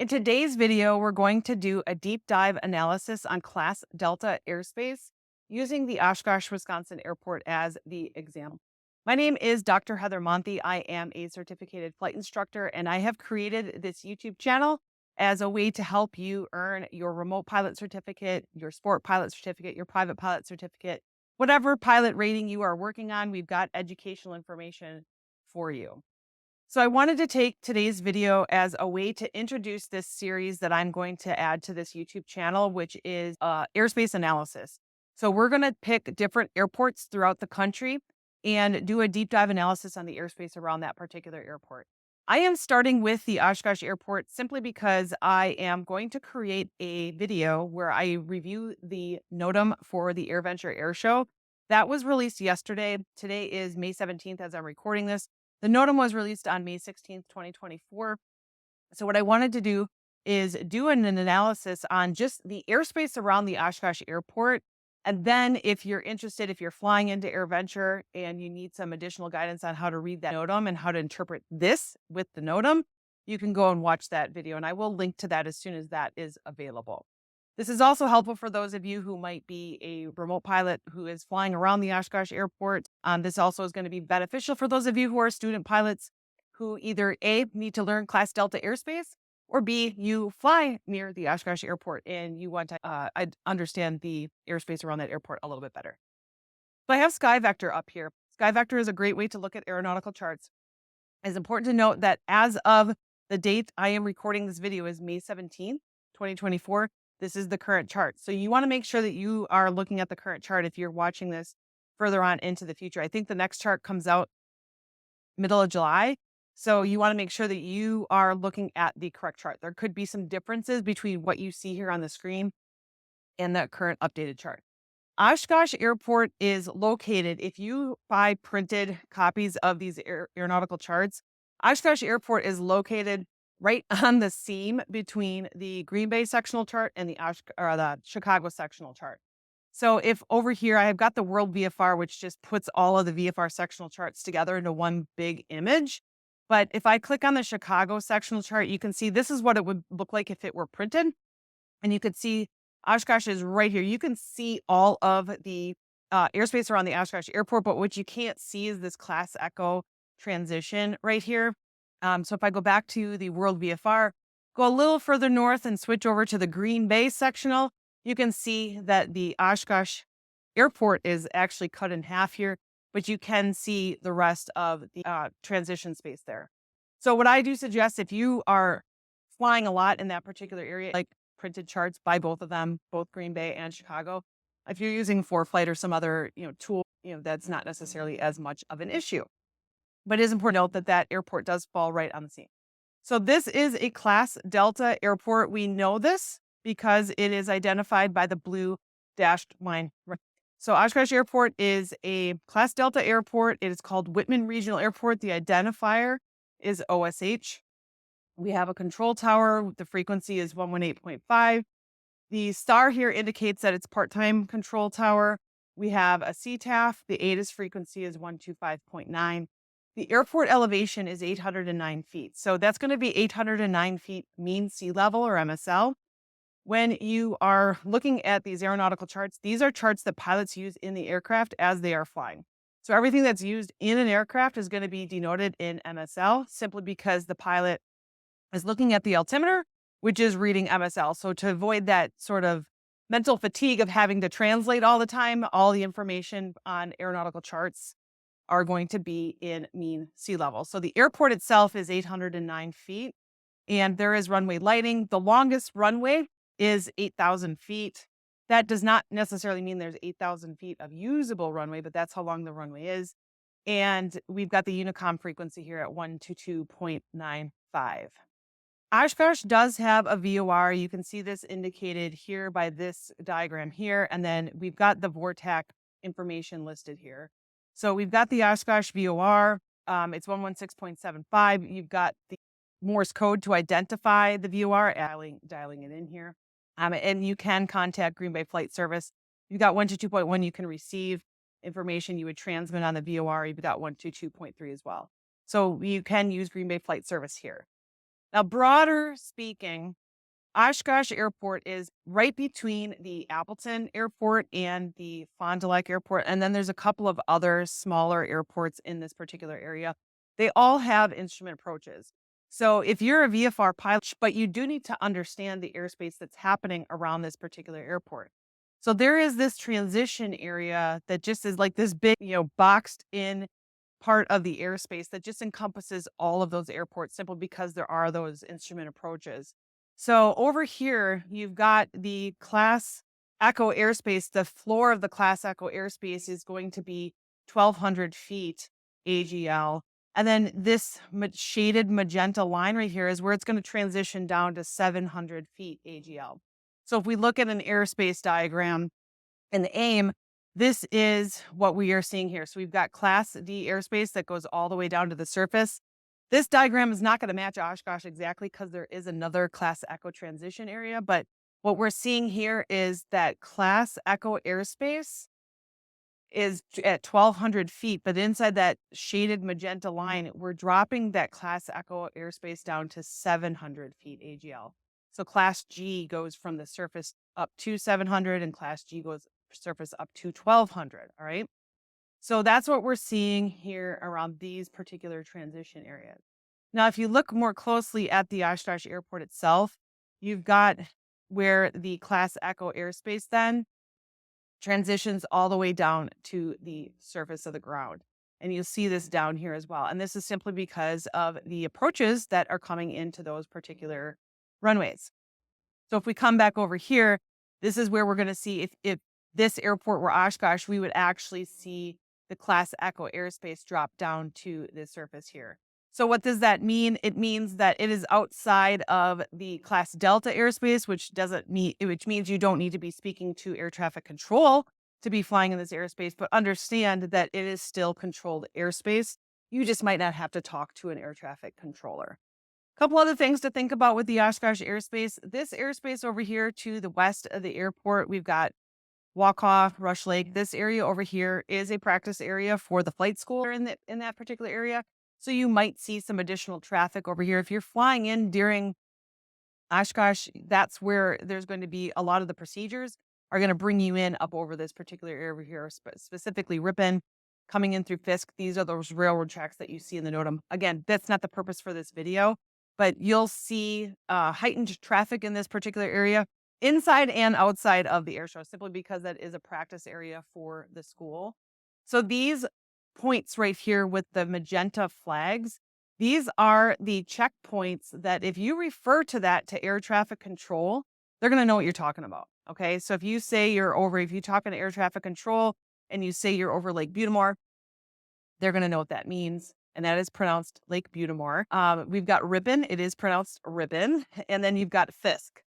In today's video, we're going to do a deep dive analysis on Class Delta airspace using the Oshkosh, Wisconsin airport as the example. My name is Dr. Heather Monty. I am a certificated flight instructor, and I have created this YouTube channel as a way to help you earn your remote pilot certificate, your sport pilot certificate, your private pilot certificate, whatever pilot rating you are working on. We've got educational information for you. So I wanted to take today's video as a way to introduce this series that I'm going to add to this YouTube channel, which is airspace analysis. So we're going to pick different airports throughout the country and do a deep dive analysis on the airspace around that particular airport. I am starting with the Oshkosh Airport simply because I am going to create a video where I review the NOTAM for the AirVenture Air Show. That was released yesterday. Today is May 17th as I'm recording this. The NOTAM was released on May 16th, 2024. So what I wanted to do is do an analysis on just the airspace around the Oshkosh Airport. And then if you're interested, if you're flying into AirVenture and you need some additional guidance on how to read that NOTAM and how to interpret this with the NOTAM, you can go and watch that video. And I will link to that as soon as that is available. This is also helpful for those of you who might be a remote pilot who is flying around the Oshkosh Airport. This also is going to be beneficial for those of you who are student pilots who either A, need to learn Class Delta airspace, or B, you fly near the Oshkosh Airport and you want to understand the airspace around that airport a little bit better. So I have SkyVector up here. SkyVector is a great way to look at aeronautical charts. It's important to note that as of the date I am recording this video is May 17th, 2024. This is the current chart. So you want to make sure that you are looking at the current chart if you're watching this further on into the future. I think the next chart comes out middle of July. So you want to make sure that you are looking at the correct chart. There could be some differences between what you see here on the screen and the current updated chart. Oshkosh Airport is located, if you buy printed copies of these aeronautical charts, Oshkosh Airport is located right on the seam between the Green Bay sectional chart and the Chicago sectional chart. So if over here I have got the World VFR, which just puts all of the VFR sectional charts together into one big image. But if I click on the Chicago sectional chart, you can see this is what it would look like if it were printed. And you could see Oshkosh is right here. You can see all of the airspace around the Oshkosh Airport, but what you can't see is this Class Echo transition right here. So if I go back to the World VFR, go a little further north and switch over to the Green Bay sectional, you can see that the Oshkosh Airport is actually cut in half here, but you can see the rest of the transition space there. So what I do suggest, if you are flying a lot in that particular area, like printed charts by both of them, both Green Bay and Chicago, if you're using ForeFlight or some other tool, that's not necessarily as much of an issue. But it is important to note that that airport does fall right on the seam. So this is a Class Delta airport. We know this because it is identified by the blue dashed line. So Oshkosh Airport is a Class Delta airport. It is called Whitman Regional Airport. The identifier is OSH. We have a control tower. The frequency is 118.5. The star here indicates that it's part-time control tower. We have a CTAF. The ATIS frequency is 125.9. The airport elevation is 809 feet. So that's going to be 809 feet mean sea level, or MSL. When you are looking at these aeronautical charts, these are charts that pilots use in the aircraft as they are flying. So everything that's used in an aircraft is going to be denoted in MSL simply because the pilot is looking at the altimeter, which is reading MSL. So to avoid that sort of mental fatigue of having to translate all the time, all the information on aeronautical charts are going to be in mean sea level. So the airport itself is 809 feet and there is runway lighting. The longest runway is 8,000 feet. That does not necessarily mean there's 8,000 feet of usable runway, but that's how long the runway is. And we've got the Unicom frequency here at 122.95. Oshkosh does have a VOR. You can see this indicated here by this diagram here. And then we've got the VORTAC information listed here. So we've got the Oshkosh VOR. It's 116.75. You've got the Morse code to identify the VOR, dialing it in here. And you can contact Green Bay Flight Service. You've got 122.1. You can receive information you would transmit on the VOR. You've got 122.3 as well. So you can use Green Bay Flight Service here. Now, broader speaking, Oshkosh Airport is right between the Appleton Airport and the Fond du Lac Airport, and then there's a couple of other smaller airports in this particular area. They all have instrument approaches. So if you're a VFR pilot, but you do need to understand the airspace that's happening around this particular airport. So there is this transition area that just is like this big, boxed in part of the airspace that just encompasses all of those airports simply because there are those instrument approaches. So over here, you've got the Class Echo airspace. The floor of the Class Echo airspace is going to be 1,200 feet AGL. And then this shaded magenta line right here is where it's going to transition down to 700 feet AGL. So if we look at an airspace diagram, in the AIM, this is what we are seeing here. So we've got Class D airspace that goes all the way down to the surface. This diagram is not going to match Oshkosh exactly because there is another Class Echo transition area. But what we're seeing here is that Class Echo airspace is at 1,200 feet. But inside that shaded magenta line, we're dropping that Class Echo airspace down to 700 feet AGL. So Class G goes from the surface up to 700 and Class G goes surface up to 1,200. All right. So that's what we're seeing here around these particular transition areas. Now, if you look more closely at the Oshkosh Airport itself, you've got where the Class Echo airspace then transitions all the way down to the surface of the ground. And you'll see this down here as well. And this is simply because of the approaches that are coming into those particular runways. So if we come back over here, this is where we're going to see if this airport were Oshkosh, we would actually see the Class Echo airspace drop down to the surface here. So what does that mean? It means that it is outside of the Class Delta airspace, which means you don't need to be speaking to air traffic control to be flying in this airspace, but understand that it is still controlled airspace. You just might not have to talk to an air traffic controller. Couple other things to think about with the Oshkosh airspace. This airspace over here to the west of the airport, we've got Waukau, Rush Lake. This area over here is a practice area for the flight school in that particular area. So you might see some additional traffic over here. If you're flying in during Oshkosh, that's where there's going to be a lot of the procedures are going to bring you in up over this particular area over here, specifically Ripon, coming in through Fisk. These are those railroad tracks that you see in the NOTAM. Again, that's not the purpose for this video, but you'll see heightened traffic in this particular area, inside and outside of the air show, simply because that is a practice area for the school. So these points right here with the magenta flags, these are the checkpoints that if you refer to that to air traffic control, they're going to know what you're talking about. Okay. So if you say if you talk to air traffic control and you say you're over Lake Butamore, they're going to know what that means. And that is pronounced Lake Butamore. We've got Ripon. It is pronounced Ripon. And then you've got Fisk.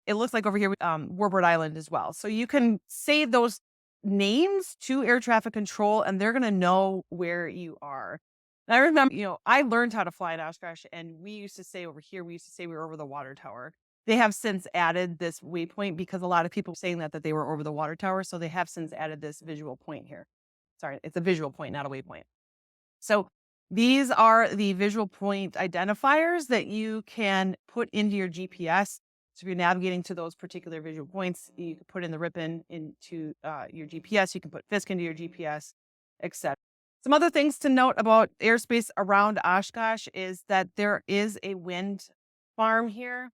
It looks like over here, Warbird Island as well. So you can say those names to air traffic control and they're going to know where you are. And I remember, I learned how to fly in Oshkosh and we used to say over here, we were over the water tower. They have since added this waypoint because a lot of people were saying that they were over the water tower. So they have since added this visual point here. Sorry, it's a visual point, not a waypoint. So these are the visual point identifiers that you can put into your GPS. So if you're navigating to those particular visual points, you can put in the Ripon into your GPS. You can put Fisk into your GPS, etc. Some other things to note about airspace around Oshkosh is that there is a wind farm here.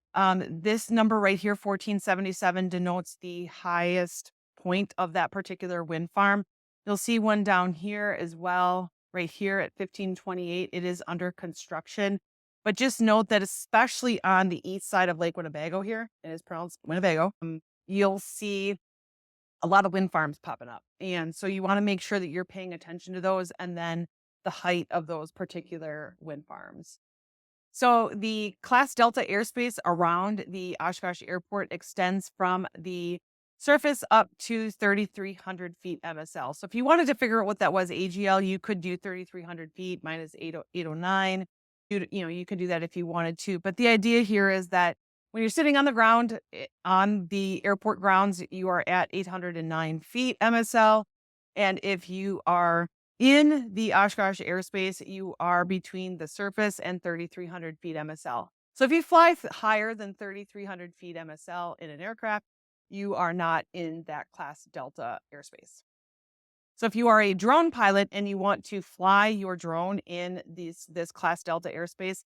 This number right here, 1477, denotes the highest point of that particular wind farm. You'll see one down here as well, right here at 1528. It is under construction. But just note that especially on the east side of Lake Winnebago here, it is pronounced Winnebago, you'll see a lot of wind farms popping up. And so you want to make sure that you're paying attention to those and then the height of those particular wind farms. So the Class Delta airspace around the Oshkosh Airport extends from the surface up to 3,300 feet MSL. So if you wanted to figure out what that was AGL, you could do 3,300 feet minus 809. You could do that if you wanted to. But the idea here is that when you're sitting on the ground on the airport grounds, you are at 809 feet MSL. And if you are in the Oshkosh airspace, you are between the surface and 3,300 feet MSL. So if you fly higher than 3,300 feet MSL in an aircraft, you are not in that Class Delta airspace. So if you are a drone pilot and you want to fly your drone in this Class Delta airspace,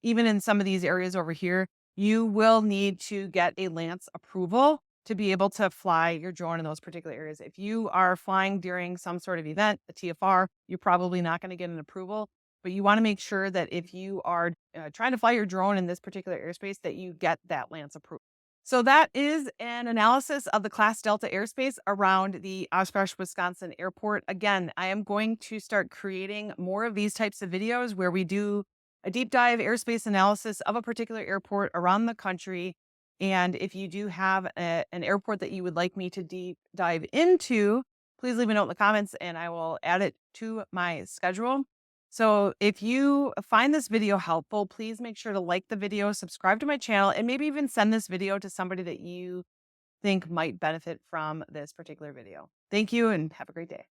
even in some of these areas over here, you will need to get a Lance approval to be able to fly your drone in those particular areas. If you are flying during some sort of event, a TFR, you're probably not going to get an approval. But you want to make sure that if you are trying to fly your drone in this particular airspace, that you get that Lance approval. So that is an analysis of the Class Delta airspace around the Oshkosh, Wisconsin airport. Again, I am going to start creating more of these types of videos where we do a deep dive airspace analysis of a particular airport around the country. And if you do have an airport that you would like me to deep dive into, please leave a note in the comments and I will add it to my schedule. So if you find this video helpful, please make sure to like the video, subscribe to my channel, and maybe even send this video to somebody that you think might benefit from this particular video. Thank you and have a great day.